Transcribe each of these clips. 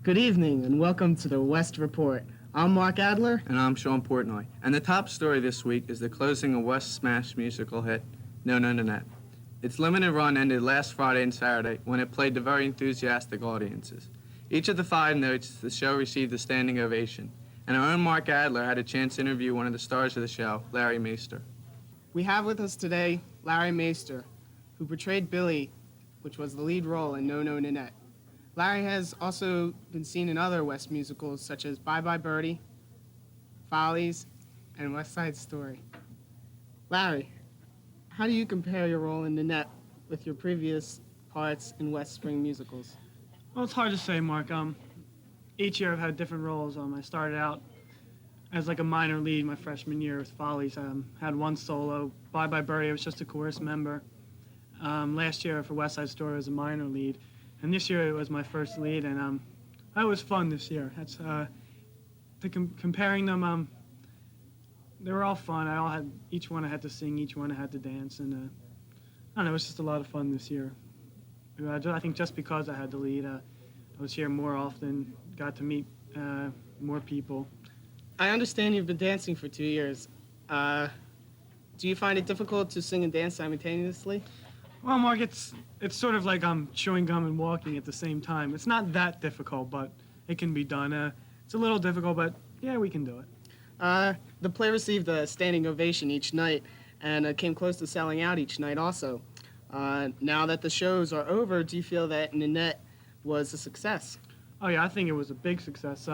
Good evening and welcome to the West Report. I'm Mark Adler. And I'm Sean Portnoy. And the top story this week is the closing of West's smash musical hit, No No No No. Its limited run ended last Friday and Saturday when it played to very enthusiastic audiences. Each of the 5 notes, the show received a standing ovation. And our own Mark Adler had a chance to interview one of the stars of the show, Larry Meister. We have with us today Larry Meister, who portrayed Billy, which was the lead role in No No Nanette. Larry has also been seen in other West musicals such as Bye Bye Birdie, Follies, and West Side Story. Larry, how do you compare your role in Nanette with your previous parts in West Spring musicals? Well, it's hard to say, Mark. Each year I've had different roles. I started out as like a minor lead my freshman year with Follies. Had one solo. Bye Bye Birdie, I was just a chorus member. Last year for West Side Story I was a minor lead. And this year it was my first lead, and it was fun this year. That's comparing them. They were all fun. Each one I had to sing, each one I had to dance, and I don't know. It was just a lot of fun this year. I think just because I had the lead, I was here more often, got to meet more people. I understand you've been dancing for 2 years. Do you find it difficult to sing and dance simultaneously? Well, Mark, it's sort of like I'm chewing gum and walking at the same time. It's not that difficult, but it can be done. It's a little difficult, but yeah, we can do it. The play received a standing ovation each night and came close to selling out each night also. Now that the shows are over, do you feel that Nanette was a success? Oh, yeah, I think it was a big success.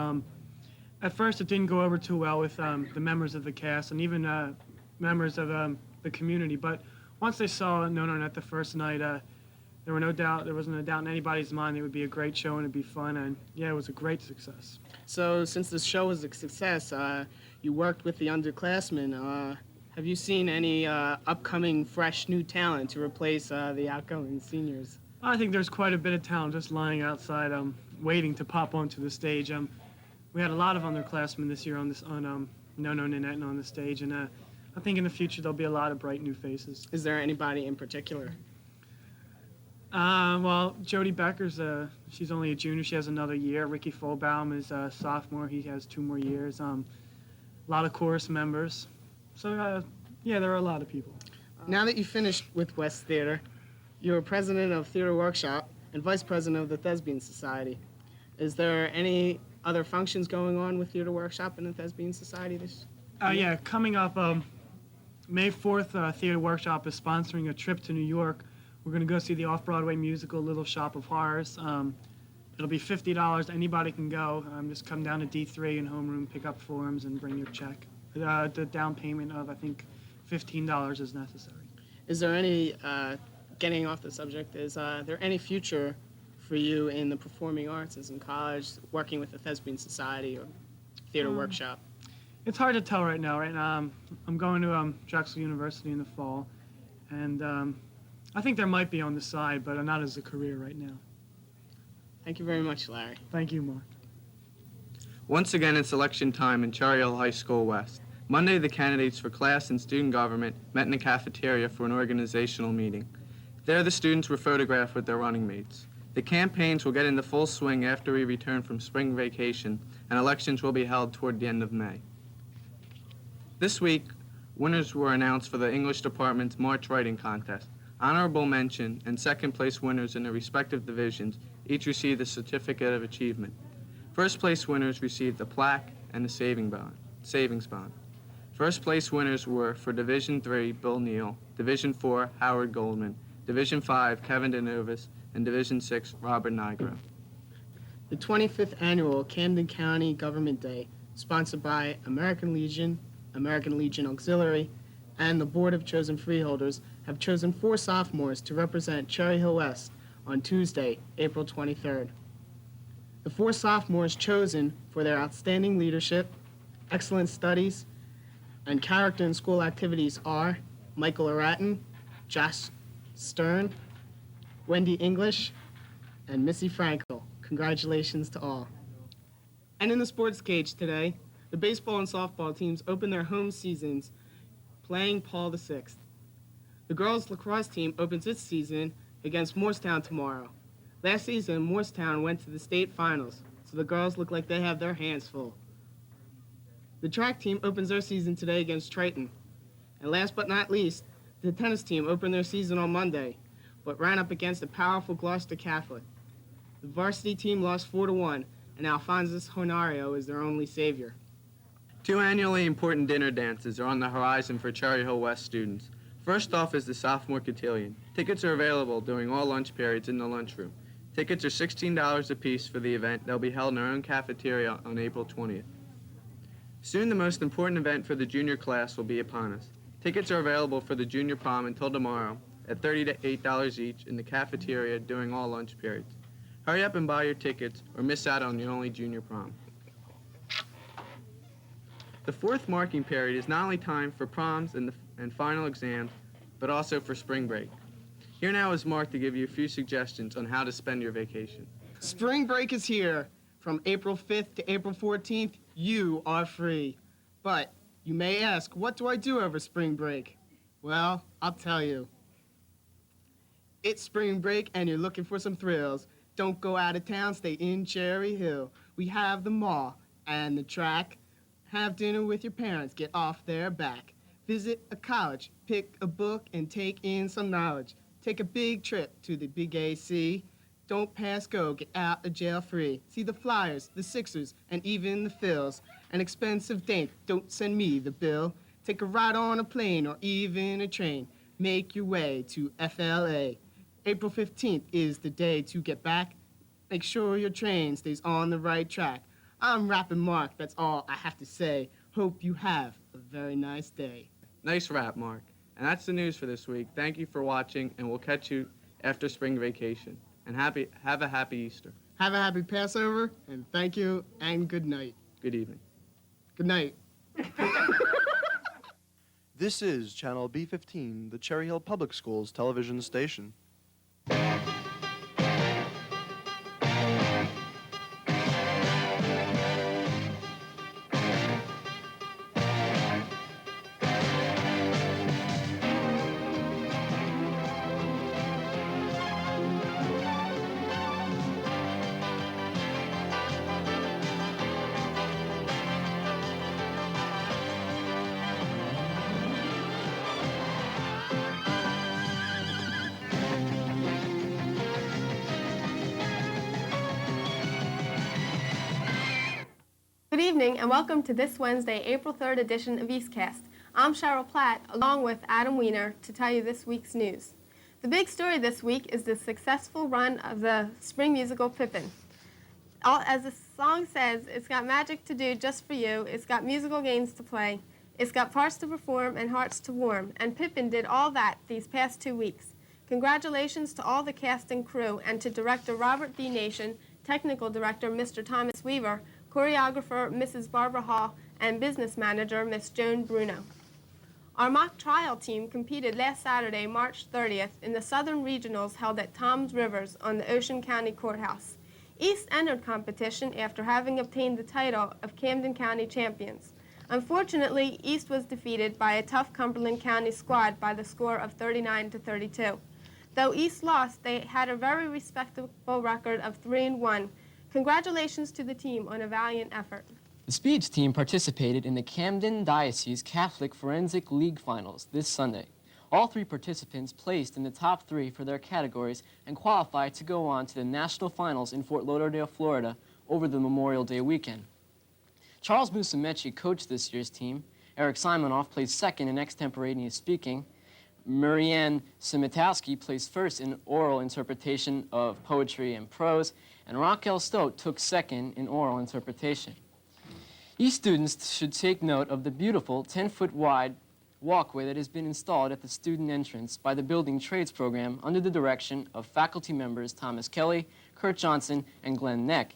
At first, it didn't go over too well with the members of the cast and even members of the community, but once they saw No No Nanette the first night, there wasn't a doubt in anybody's mind it would be a great show and it'd be fun, and yeah, it was a great success. So since the show was a success, you worked with the underclassmen. Have you seen any upcoming fresh new talent to replace the outgoing seniors? I think there's quite a bit of talent just lying outside, waiting to pop onto the stage. We had a lot of underclassmen this year on No No Nanette and on the stage, and I think in the future there'll be a lot of bright new faces. Is there anybody in particular? Well, Jodie Becker's, she's only a junior. She has another year. Ricky Folbaum is a sophomore. He has 2 more years. A lot of chorus members. So, yeah, there are a lot of people. Now that you finished with West Theater, you're president of Theater Workshop and vice president of the Thespian Society. Is there any other functions going on with Theater Workshop and the Thespian Society this year? Yeah, coming up May 4th, Theater Workshop is sponsoring a trip to New York. We're going to go see the off-Broadway musical Little Shop of Horrors. It'll be $50. Anybody can go. Just come down to D3 in homeroom, pick up forms, and bring your check. The down payment of, I think, $15 is necessary. Is there any, getting off the subject, is there any future for you in the performing arts as in college, working with the Thespian Society or Theater Workshop? It's hard to tell right now. I'm going to Drexel University in the fall, and I think there might be on the side, but not as a career right now. Thank you very much, Larry. Thank you, Mark. Once again, it's election time in Cherry Hill High School West. Monday, the candidates for class and student government met in the cafeteria for an organizational meeting. There, the students were photographed with their running mates. The campaigns will get into full swing after we return from spring vacation, and elections will be held toward the end of May. This week, winners were announced for the English Department's March Writing Contest. Honorable mention and second-place winners in their respective divisions each received a Certificate of Achievement. First-place winners received a plaque and a savings bond. First-place winners were for Division 3, Bill Neal, Division 4, Howard Goldman, Division 5, Kevin DeNovis, and Division 6, Robert Nigro. The 25th Annual Camden County Government Day, sponsored by American Legion Auxiliary, and the Board of Chosen Freeholders, have chosen 4 sophomores to represent Cherry Hill West on Tuesday, April 23rd. The 4 sophomores chosen for their outstanding leadership, excellent studies, and character in school activities are Michael Aratin, Josh Stern, Wendy English, and Missy Frankel. Congratulations to all. And in the sports cage today, the baseball and softball teams open their home seasons playing Paul VI. The girls' lacrosse team opens its season against Morristown tomorrow. Last season, Morristown went to the state finals. so the girls look like they have their hands full. The track team opens their season today against Triton. And last but not least, the tennis team opened their season on Monday, but ran up against a powerful Gloucester Catholic. The varsity team lost 4-1, and Alphonsus Honario is their only savior. 2 annually important dinner dances are on the horizon for Cherry Hill West students. First off is the Sophomore Cotillion. Tickets are available during all lunch periods in the lunchroom. Tickets are $16 apiece for the event. They'll be held in our own cafeteria on April 20th. Soon the most important event for the junior class will be upon us. Tickets are available for the junior prom until tomorrow at $30 to $8 each in the cafeteria during all lunch periods. Hurry up and buy your tickets or miss out on your only junior prom. The fourth marking period is not only time for proms and final exams, but also for spring break. Here now is Mark to give you a few suggestions on how to spend your vacation. Spring break is here. From April 5th to April 14th, you are free. But you may ask, what do I do over spring break? Well, I'll tell you. It's spring break and you're looking for some thrills. Don't go out of town, stay in Cherry Hill. We have the mall and the track. Have dinner with your parents, get off their back. Visit a college, pick a book, and take in some knowledge. Take a big trip to the Big AC. Don't pass go, get out of jail free. See the Flyers, the Sixers, and even the Phils. An expensive date, don't send me the bill. Take a ride on a plane or even a train. Make your way to FLA. April 15th is the day to get back. Make sure your train stays on the right track. I'm rapping Mark, that's all I have to say. Hope you have a very nice day. Nice rap, Mark. And that's the news for this week. Thank you for watching, and we'll catch you after spring vacation. And have a happy Easter. Have a happy Passover, and thank you, and good night. Good evening. Good night. This is Channel B15, the Cherry Hill Public Schools television station. Good evening and welcome to this Wednesday, April 3rd edition of Eastcast. I'm Cheryl Platt, along with Adam Weiner, to tell you this week's news. The big story this week is the successful run of the spring musical Pippin. As the song says, it's got magic to do just for you, it's got musical games to play, it's got parts to perform and hearts to warm, and Pippin did all that these past 2 weeks. Congratulations to all the cast and crew and to director Robert D. Nation, technical director Mr. Thomas Weaver, choreographer Mrs. Barbara Hall, and business manager Miss Joan Bruno. Our mock trial team competed last Saturday, March 30th, in the Southern Regionals held at Toms Rivers on the Ocean County Courthouse. East entered competition after having obtained the title of Camden County champions. Unfortunately, East was defeated by a tough Cumberland County squad by the score of 39-32. Though East lost, they had a very respectable record of 3-1. Congratulations to the team on a valiant effort. The speech team participated in the Camden Diocese Catholic Forensic League Finals this Sunday. All 3 participants placed in the top 3 for their categories and qualified to go on to the national finals in Fort Lauderdale, Florida over the Memorial Day weekend. Charles Musumeci coached this year's team. Eric Simonoff placed second in extemporaneous speaking. Marianne Simitowski placed first in oral interpretation of poetry and prose, and Raquel Stote took second in oral interpretation. East students should take note of the beautiful 10-foot wide walkway that has been installed at the student entrance by the Building Trades program under the direction of faculty members Thomas Kelly, Kurt Johnson, and Glenn Neck.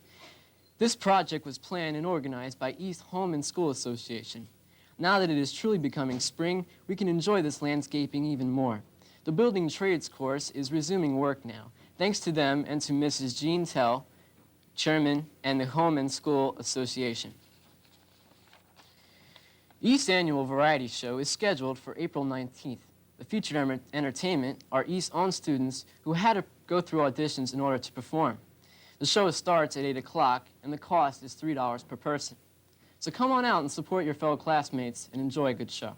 This project was planned and organized by East Home and School Association. Now that it is truly becoming spring, we can enjoy this landscaping even more. The Building Trades course is resuming work now, thanks to them and to Mrs. Jean Tell, Chairman, and the Home and School Association. East's annual variety show is scheduled for April 19th. The featured entertainment are East's own students who had to go through auditions in order to perform. The show starts at 8 o'clock, and the cost is $3 per person. So come on out and support your fellow classmates and enjoy a good show.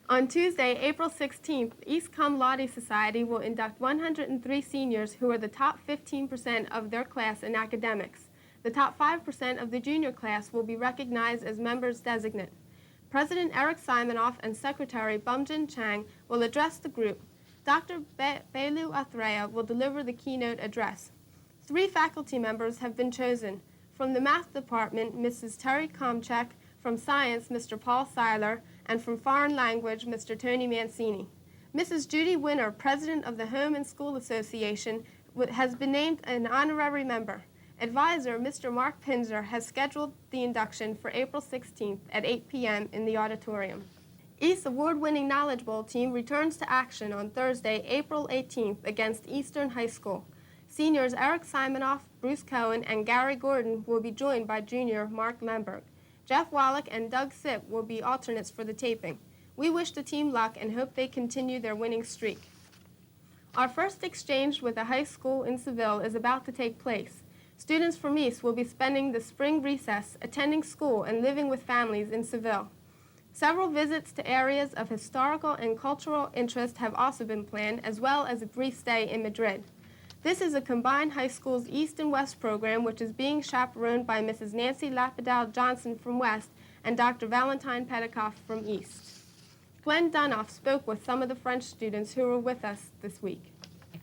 On Tuesday, April 16th, East Cum Laude Society will induct 103 seniors who are the top 15% of their class in academics. The top 5% of the junior class will be recognized as members designate. President Eric Simonoff and Secretary Bumjin Chang will address the group. Dr. Belu Athreya will deliver the keynote address. 3 faculty members have been chosen. From the Math Department, Mrs. Terry Komchek, from Science, Mr. Paul Seiler, and from Foreign Language, Mr. Tony Mancini. Mrs. Judy Winter, President of the Home and School Association, has been named an honorary member. Advisor, Mr. Mark Pinzer, has scheduled the induction for April 16th at 8 p.m. in the auditorium. East's award-winning Knowledge Bowl team returns to action on Thursday, April 18th against Eastern High School. Seniors Eric Simonoff, Bruce Cohen, and Gary Gordon will be joined by junior Mark Lemberg. Jeff Wallach and Doug Sipp will be alternates for the taping. We wish the team luck and hope they continue their winning streak. Our first exchange with a high school in Seville is about to take place. Students from East will be spending the spring recess attending school and living with families in Seville. Several visits to areas of historical and cultural interest have also been planned, as well as a brief stay in Madrid. This is a combined high school's East and West program, which is being chaperoned by Mrs. Nancy Lapadal Johnson from West and Dr. Valentine Petikoff from East. Glenn Dunoff spoke with some of the French students who were with us this week.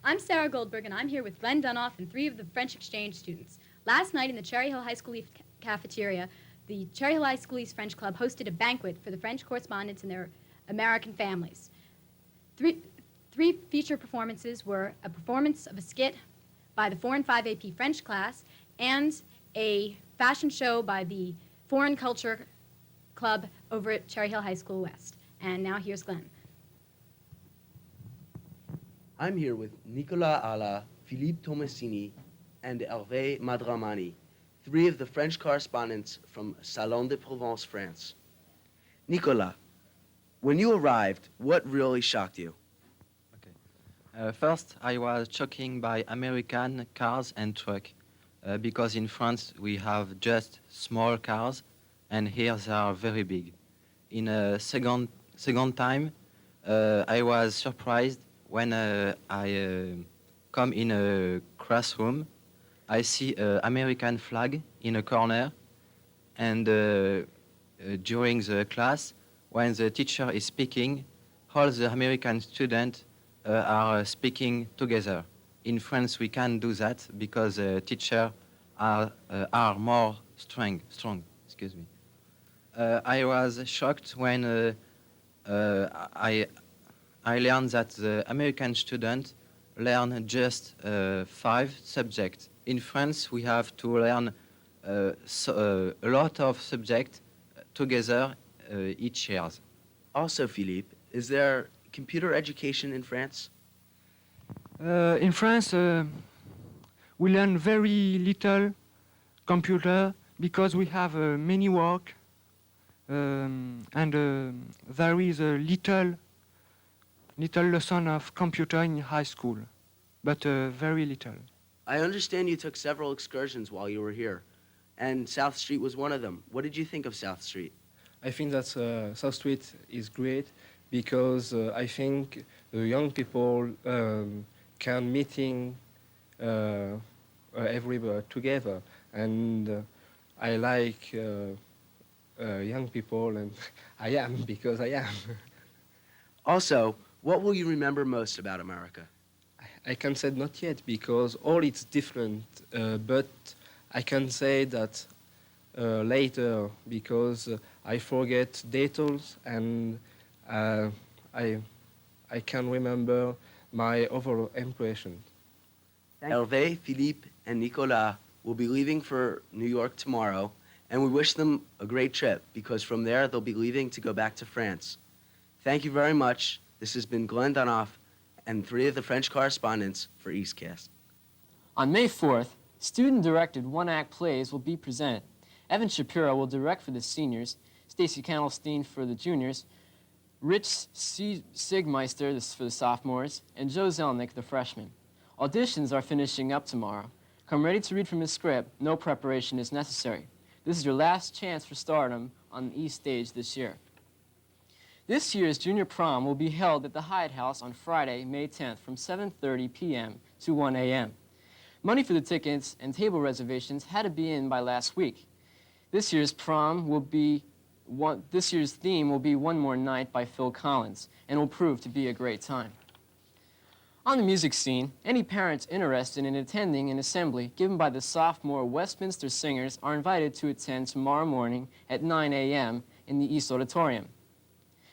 I'm Sarah Goldberg, and I'm here with Glenn Dunoff and 3 of the French exchange students. Last night in the Cherry Hill High School East cafeteria, the Cherry Hill High School East French Club hosted a banquet for the French correspondents and their American families. Three feature performances were a performance of a skit by the 4 and 5 AP French class and a fashion show by the Foreign Culture Club over at Cherry Hill High School West. And now here's Glenn. I'm here with Nicolas Alla, Philippe Tomasini, and Hervé Madramani, 3 of the French correspondents from Salon de Provence, France. Nicolas, when you arrived, what really shocked you? First, I was shocked by American cars and trucks because in France we have just small cars and here they are very big. In a second time, I was surprised when I come in a classroom. I see an American flag in a corner, and during the class, when the teacher is speaking, all the American students are speaking together. In France, we can't do that because the teachers are more strong. Excuse me. I was shocked when I learned that the American students learn just 5 subjects. In France, we have to learn a lot of subjects together each year. Also, Philippe, is there computer education in France? In France, we learn very little computer because we have many work and there is a little lesson of computer in high school, but very little. I understand you took several excursions while you were here, and South Street was one of them. What did you think of South Street? I think that South Street is great because I think the young people can meeting everywhere together, and I like young people, and I am because I am. Also, what will you remember most about America? I can say not yet because all it's different, but I can say that later because I forget details and I can remember my overall impression. Hervé, Philippe, and Nicolas will be leaving for New York tomorrow, and we wish them a great trip because from there they'll be leaving to go back to France. Thank you very much. This has been Glenn Dunoff and 3 of the French correspondents for Eastcast. On May 4th, student-directed one-act plays will be presented. Evan Shapiro will direct for the seniors, Stacy Candlestein for the juniors, Rich Sigmeister for the sophomores, and Joe Zelnick, the freshman. Auditions are finishing up tomorrow. Come ready to read from his script. No preparation is necessary. This is your last chance for stardom on the East Stage this year. This year's junior prom will be held at the Hyatt House on Friday, May 10th from 7:30 p.m. to 1 a.m. Money for the tickets and table reservations had to be in by last week. This year's theme will be One More Night by Phil Collins, and will prove to be a great time. On the music scene, any parents interested in attending an assembly given by the sophomore Westminster Singers are invited to attend tomorrow morning at 9 a.m. in the East Auditorium.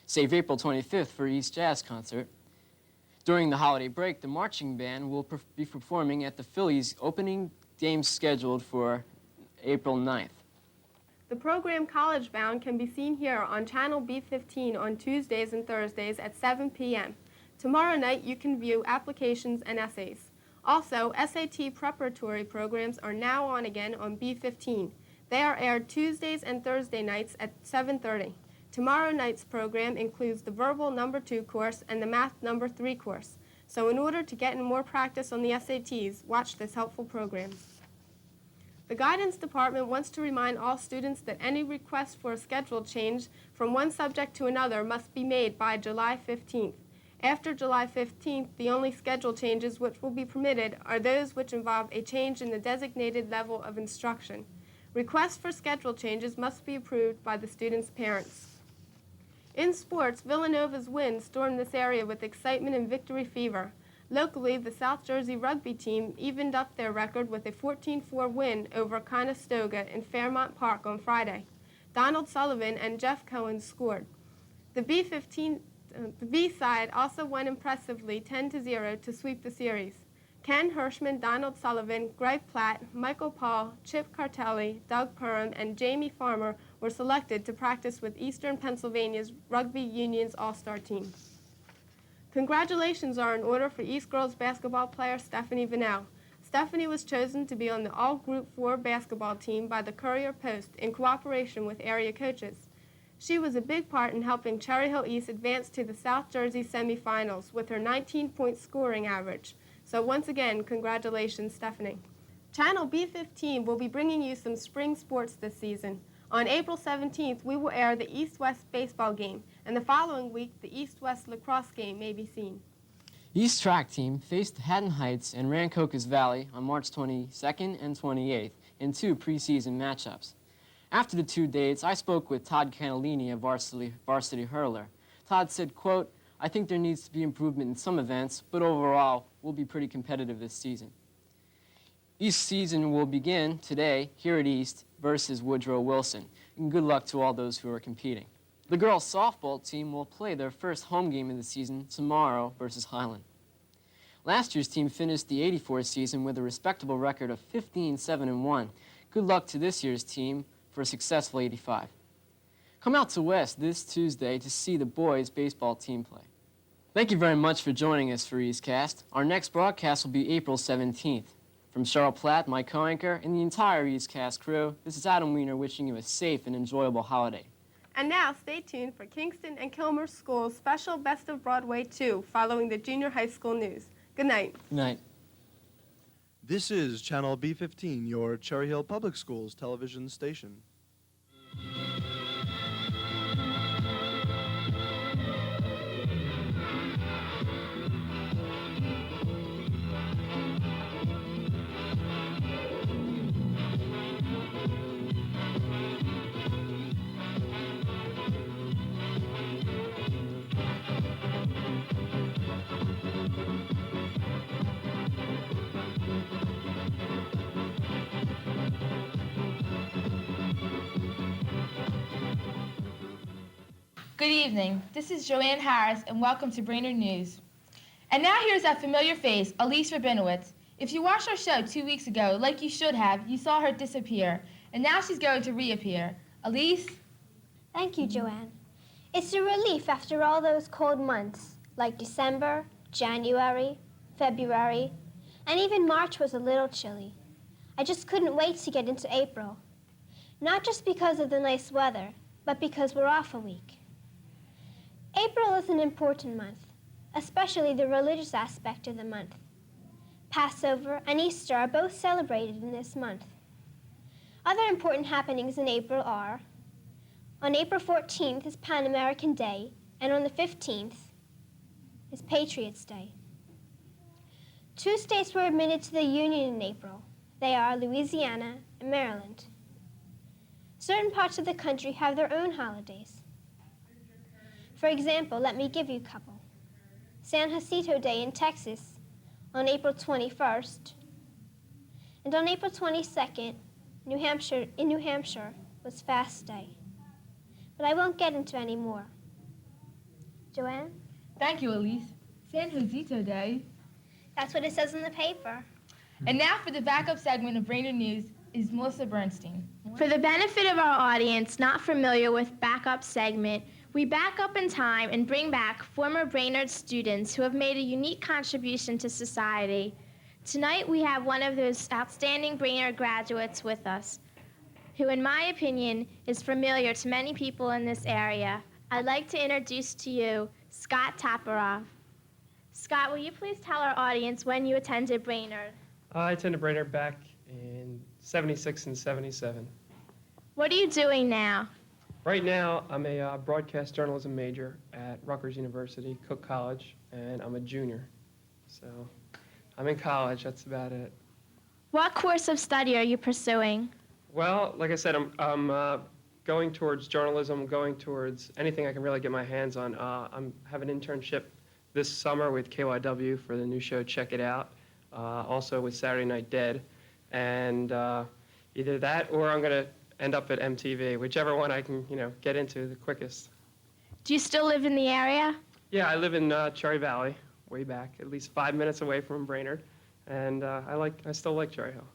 Save April 25th for East Jazz Concert. During the holiday break, the marching band will be performing at the Phillies opening games scheduled for April 9th. The program College Bound can be seen here on Channel B15 on Tuesdays and Thursdays at 7 p.m. Tomorrow night, you can view applications and essays. Also, SAT preparatory programs are now on again on B15. They are aired Tuesdays and Thursday nights at 7:30. Tomorrow night's program includes the Verbal No. 2 course and the Math No. 3 course. So in order to get in more practice on the SATs, watch this helpful program. The Guidance Department wants to remind all students that any request for a schedule change from one subject to another must be made by July 15th. After July 15th, the only schedule changes which will be permitted are those which involve a change in the designated level of instruction. Requests for schedule changes must be approved by the student's parents. In sports, Villanova's win stormed this area with excitement and victory fever. Locally, the South Jersey rugby team evened up their record with a 14-4 win over Conestoga in Fairmount Park on Friday. Donald Sullivan and Jeff Cohen scored. The B side also won impressively 10-0 to sweep the series. Ken Hirschman, Donald Sullivan, Greg Platt, Michael Paul, Chip Cartelli, Doug Perham, and Jamie Farmer were selected to practice with Eastern Pennsylvania's Rugby Union's All-Star team. Congratulations are in order for East girls basketball player Stephanie Vanell. Stephanie was chosen to be on the All-Group 4 basketball team by the Courier-Post in cooperation with area coaches. She was a big part in helping Cherry Hill East advance to the South Jersey semifinals with her 19-point scoring average. So once again, congratulations, Stephanie. Channel B15 will be bringing you some spring sports this season. On April 17th, we will air the East-West baseball game, and the following week, the East-West lacrosse game may be seen. East track team faced Haddon Heights and Rancocas Valley on March 22nd and 28th in 2 preseason matchups. After the 2 dates, I spoke with Todd Cannellini, a varsity hurler. Todd said, quote, "I think there needs to be improvement in some events, but overall, we'll be pretty competitive this season." East season will begin today here at East versus Woodrow Wilson, and good luck to all those who are competing. The girls' softball team will play their first home game of the season tomorrow versus Highland. Last year's team finished the '84 season with a respectable record of 15-7-1. Good luck to this year's team for a successful '85. Come out to West this Tuesday to see the boys' baseball team play. Thank you very much for joining us for Eastcast. Our next broadcast will be April 17th. From Cheryl Platt, my co-anchor, and the entire Eastcast crew, this is Adam Weiner wishing you a safe and enjoyable holiday. And now, stay tuned for Kingston and Kilmer Schools' special Best of Broadway 2 following the junior high school news. Good night. Good night. This is Channel B15, your Cherry Hill Public Schools television station. Good evening. This is Joanne Harris, and welcome to Brainerd News. And now here's that familiar face, Elise Rabinowitz. If you watched our show 2 weeks ago, like you should have, you saw her disappear. And now she's going to reappear. Elise? Thank you, Joanne. It's a relief after all those cold months, like December, January, February, and even March was a little chilly. I just couldn't wait to get into April. Not just because of the nice weather, but because we're off a week. April is an important month, especially the religious aspect of the month. Passover, and Easter are both celebrated in this month. Other important happenings in April are: on April 14th is Pan American Day, and on the 15th is Patriots' Day. 2 states were admitted to the Union in April. They are Louisiana and Maryland. Certain parts of the country have their own holidays. For example, let me give you a couple. San Jacinto Day in Texas on April 21st, and on April 22nd, in New Hampshire was Fast Day. But I won't get into any more. Joanne? Thank you, Elise. San Josito Day. That's what it says in the paper. And now for the backup segment of Brainerd News is Melissa Bernstein. For the benefit of our audience not familiar with backup segment, we back up in time and bring back former Brainerd students who have made a unique contribution to society. Tonight we have one of those outstanding Brainerd graduates with us, who in my opinion is familiar to many people in this area. I'd like to introduce to you Scott Taparov. Scott, will you please tell our audience when you attended Brainerd? I attended Brainerd back in 76 and 77. What are you doing now? Right now, I'm a broadcast journalism major at Rutgers University, Cook College, and I'm a junior. So I'm in college, that's about it. What course of study are you pursuing? Well, like I said, I'm going towards journalism, going towards anything I can really get my hands on. I have an internship this summer with KYW for the new show Check It Out, also with Saturday Night Dead, and either that or I'm going to end up at MTV, whichever one I can, get into the quickest. Do you still live in the area? Yeah, I live in Cherry Valley, way back, at least 5 minutes away from Brainerd, and I still like Cherry Hill.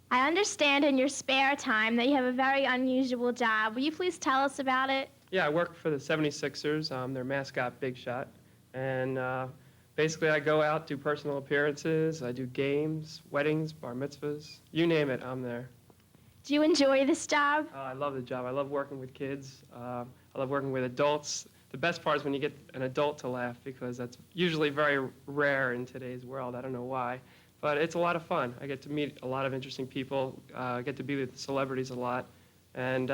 I understand in your spare time that you have a very unusual job. Will you please tell us about it? Yeah, I work for the 76ers, their mascot, Big Shot, and basically I go out, do personal appearances, I do games, weddings, bar mitzvahs, you name it, I'm there. Do you enjoy this job? I love the job. I love working with kids. I love working with adults. The best part is when you get an adult to laugh, because that's usually very rare in today's world. I don't know why, but it's a lot of fun. I get to meet a lot of interesting people. I get to be with celebrities a lot. And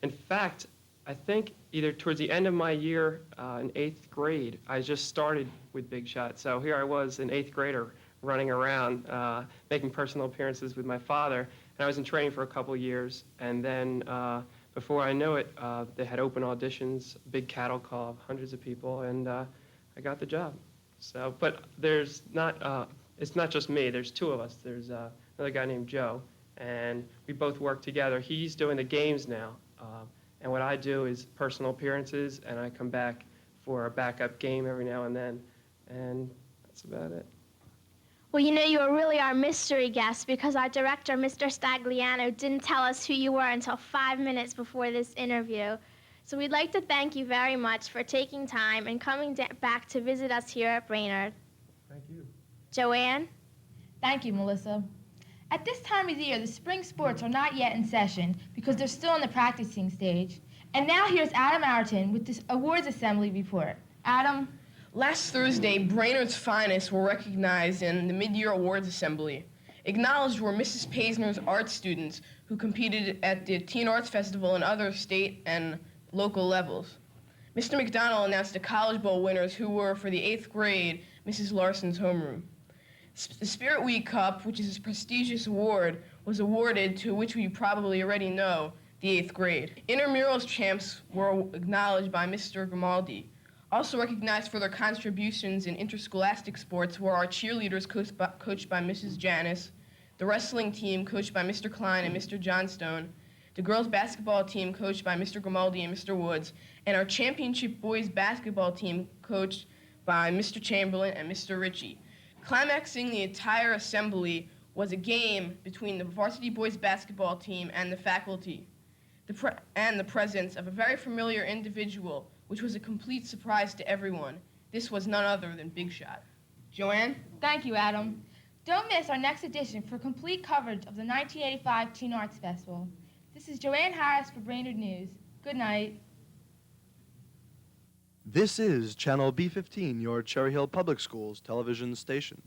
in fact, I think either towards the end of my year in 8th grade, I just started with Big Shot. So here I was, an 8th grader, running around, making personal appearances with my father. And I was in training for a couple years, and then before I knew it, they had open auditions, big cattle call of hundreds of people, and I got the job. So, but there's not, it's not just me. There's 2 of us. There's another guy named Joe, and we both work together. He's doing the games now, and what I do is personal appearances, and I come back for a backup game every now and then, and that's about it. Well, you are really our mystery guest, because our director, Mr. Stagliano, didn't tell us who you were until 5 minutes before this interview. So we'd like to thank you very much for taking time and coming back to visit us here at Brainerd. Thank you. Joanne? Thank you, Melissa. At this time of the year, the spring sports are not yet in session because they're still in the practicing stage. And now here's Adam Arton with this awards assembly report. Adam? Last Thursday, Brainerd's finest were recognized in the mid-year awards assembly. Acknowledged were Mrs. Paisner's art students who competed at the Teen Arts Festival and other state and local levels. Mr. McDonald announced the College Bowl winners, who were, for the 8th grade, Mrs. Larson's homeroom. The Spirit Week Cup, which is a prestigious award, was awarded to which we probably already know, the 8th grade. Intramurals champs were acknowledged by Mr. Grimaldi. Also recognized for their contributions in interscholastic sports were our cheerleaders coached by Mrs. Janis, the wrestling team coached by Mr. Klein and Mr. Johnstone, the girls basketball team coached by Mr. Grimaldi and Mr. Woods, and our championship boys basketball team coached by Mr. Chamberlain and Mr. Ritchie. Climaxing the entire assembly was a game between the varsity boys basketball team and the faculty, and the presence of a very familiar individual, which was a complete surprise to everyone. This was none other than Big Shot. Joanne? Thank you, Adam. Don't miss our next edition for complete coverage of the 1985 Teen Arts Festival. This is Joanne Harris for Brainerd News. Good night. This is Channel B15, your Cherry Hill Public Schools television station.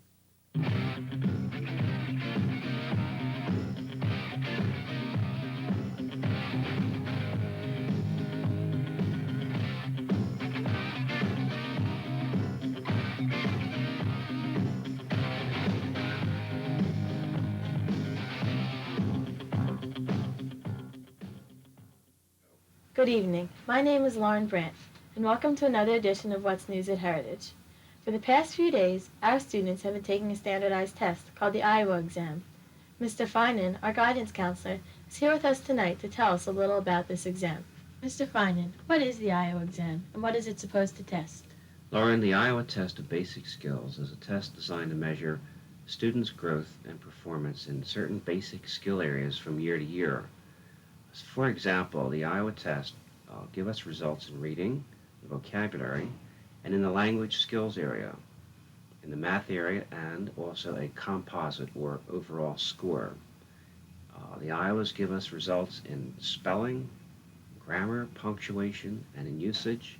Good evening. My name is Lauren Brandt, and welcome to another edition of What's News at Heritage. For the past few days, our students have been taking a standardized test called the Iowa exam. Mr. Finan, our guidance counselor, is here with us tonight to tell us a little about this exam. Mr. Finan, what is the Iowa exam, and what is it supposed to test? Lauren, the Iowa Test of Basic Skills is a test designed to measure students' growth and performance in certain basic skill areas from year to year. For example, the Iowa Test give us results in reading, vocabulary, and in the language skills area, in the math area, and also a composite or overall score. The Iowas give us results in spelling, grammar, punctuation, and in usage.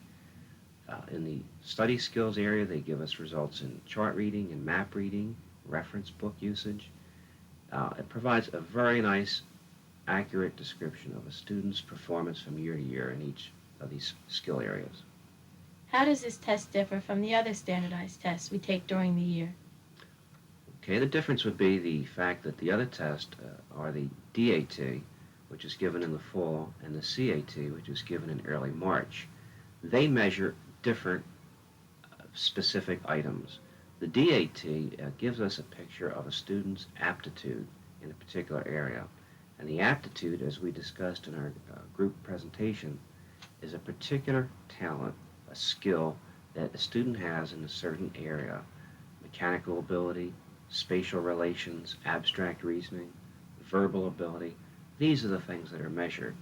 In the study skills area, they give us results in chart reading and map reading, reference book usage. It provides a very nice, accurate description of a student's performance from year to year in each of these skill areas. How does this test differ from the other standardized tests we take during the year? Okay, the difference would be the fact that the other tests are the DAT, which is given in the fall, and the CAT, which is given in early March. They measure different specific items. The DAT gives us a picture of a student's aptitude in a particular area. And the aptitude, as we discussed in our group presentation, is a particular talent, a skill that a student has in a certain area. Mechanical ability, spatial relations, abstract reasoning, verbal ability. These are the things that are measured.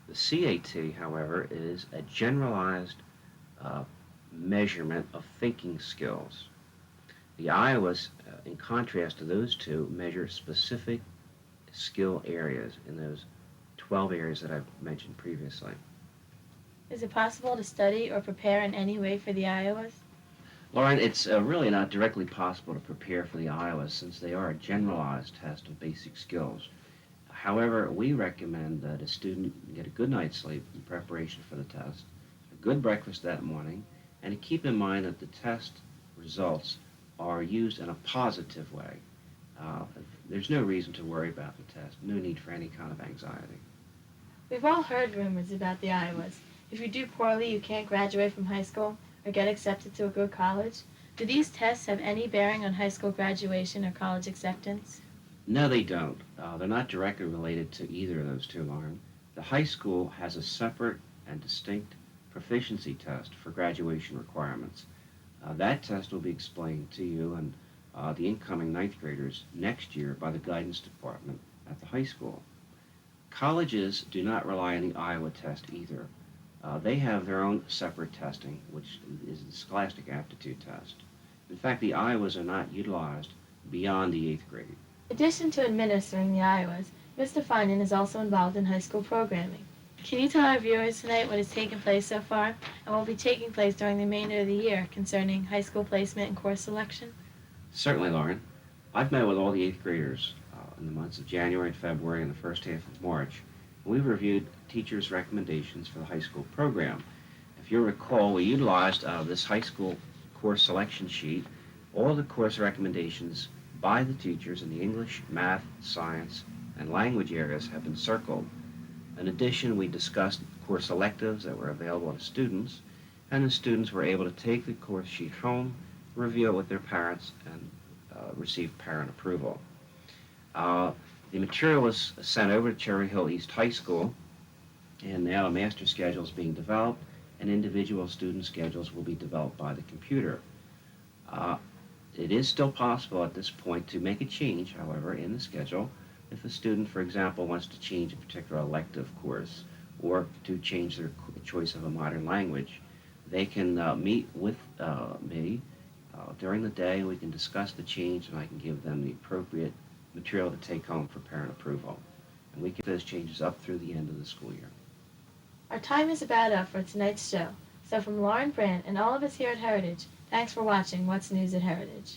The CAT, however, is a generalized measurement of thinking skills. The Iowas, in contrast to those two, measure specific skill areas in those 12 areas that I've mentioned previously. Is it possible to study or prepare in any way for the Iowas? Lauren, it's really not directly possible to prepare for the Iowas since they are a generalized test of basic skills. However, we recommend that a student get a good night's sleep in preparation for the test, a good breakfast that morning, and to keep in mind that the test results are used in a positive way. There's no reason to worry about the test, no need for any kind of anxiety. We've all heard rumors about the Iowas. If you do poorly, you can't graduate from high school or get accepted to a good college. Do these tests have any bearing on high school graduation or college acceptance? No, they don't. They're not directly related to either of those two, Lauren. The high school has a separate and distinct proficiency test for graduation requirements. That test will be explained to you and the incoming ninth graders next year by the guidance department at the high school. Colleges do not rely on the Iowa test either. They have their own separate testing, which is the Scholastic Aptitude Test. In fact, the Iowas are not utilized beyond the 8th grade. In addition to administering the Iowas, Mr. Finan is also involved in high school programming. Can you tell our viewers tonight what has taken place so far and what will be taking place during the remainder of the year concerning high school placement and course selection? Certainly, Lauren. I've met with all the 8th graders in the months of January and February and the first half of March. We've reviewed teachers' recommendations for the high school program. If you recall, we utilized this high school course selection sheet. All the course recommendations by the teachers in the English, math, science, and language areas have been circled. In addition, we discussed course electives that were available to students, and the students were able to take the course sheet home, review it with their parents, and receive parent approval. The material was sent over to Cherry Hill East High School, and now a master schedule is being developed, and individual student schedules will be developed by the computer. It is still possible at this point to make a change, however, in the schedule if a student, for example, wants to change a particular elective course or to change their choice of a modern language. They can meet with me during the day. We can discuss the change, and I can give them the appropriate material to take home for parent approval. And we get those changes up through the end of the school year. Our time is about up for tonight's show. So from Lauren Brandt and all of us here at Heritage, thanks for watching What's News at Heritage.